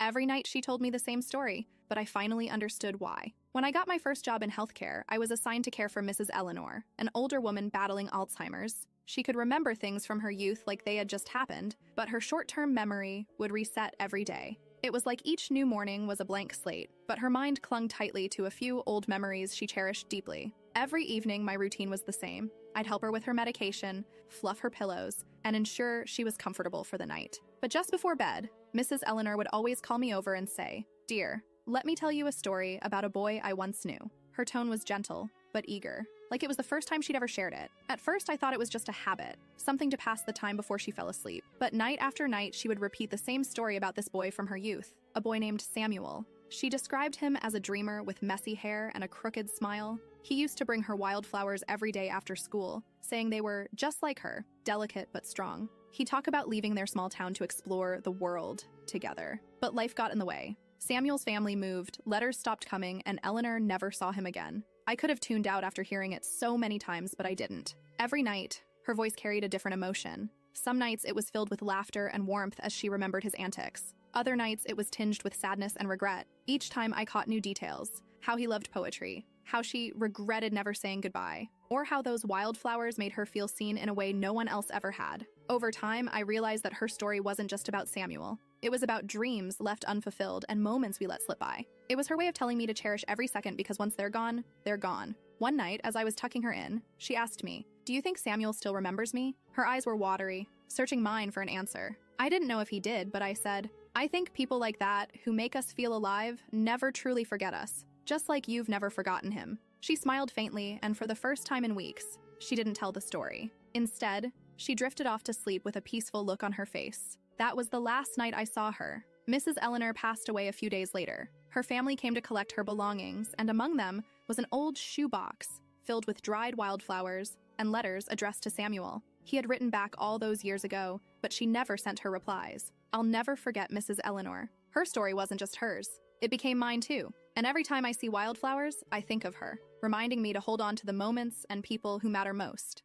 Every night she told me the same story, but I finally understood why. When I got my first job in healthcare, I was assigned to care for Mrs. Eleanor, an older woman battling Alzheimer's. She could remember things from her youth like they had just happened, but her short-term memory would reset every day. It was like each new morning was a blank slate, but her mind clung tightly to a few old memories she cherished deeply. Every evening, my routine was the same. I'd help her with her medication, fluff her pillows, and ensure she was comfortable for the night. But just before bed, Mrs. Eleanor would always call me over and say, "Dear, let me tell you a story about a boy I once knew." Her tone was gentle, but eager, like it was the first time she'd ever shared it. At first, I thought it was just a habit, something to pass the time before she fell asleep. But night after night, she would repeat the same story about this boy from her youth, a boy named Samuel. She described him as a dreamer with messy hair and a crooked smile. He used to bring her wildflowers every day after school, saying they were just like her, delicate but strong. He'd talk about leaving their small town to explore the world together. But life got in the way. Samuel's family moved, letters stopped coming, and Eleanor never saw him again. I could have tuned out after hearing it so many times, but I didn't. Every night, her voice carried a different emotion. Some nights it was filled with laughter and warmth as she remembered his antics. Other nights it was tinged with sadness and regret. Each time I caught new details: how he loved poetry, how she regretted never saying goodbye, or how those wildflowers made her feel seen in a way no one else ever had. Over time, I realized that her story wasn't just about Samuel. It was about dreams left unfulfilled and moments we let slip by. It was her way of telling me to cherish every second because once they're gone, they're gone. One night, as I was tucking her in, she asked me, "Do you think Samuel still remembers me?" Her eyes were watery, searching mine for an answer. I didn't know if he did, but I said, "I think people like that, who make us feel alive, never truly forget us, just like you've never forgotten him." She smiled faintly, and for the first time in weeks, she didn't tell the story. Instead, she drifted off to sleep with a peaceful look on her face. That was the last night I saw her. Mrs. Eleanor passed away a few days later. Her family came to collect her belongings, and among them was an old shoebox filled with dried wildflowers and letters addressed to Samuel. He had written back all those years ago, but she never sent her replies. I'll never forget Mrs. Eleanor. Her story wasn't just hers. It became mine too. And every time I see wildflowers, I think of her, reminding me to hold on to the moments and people who matter most.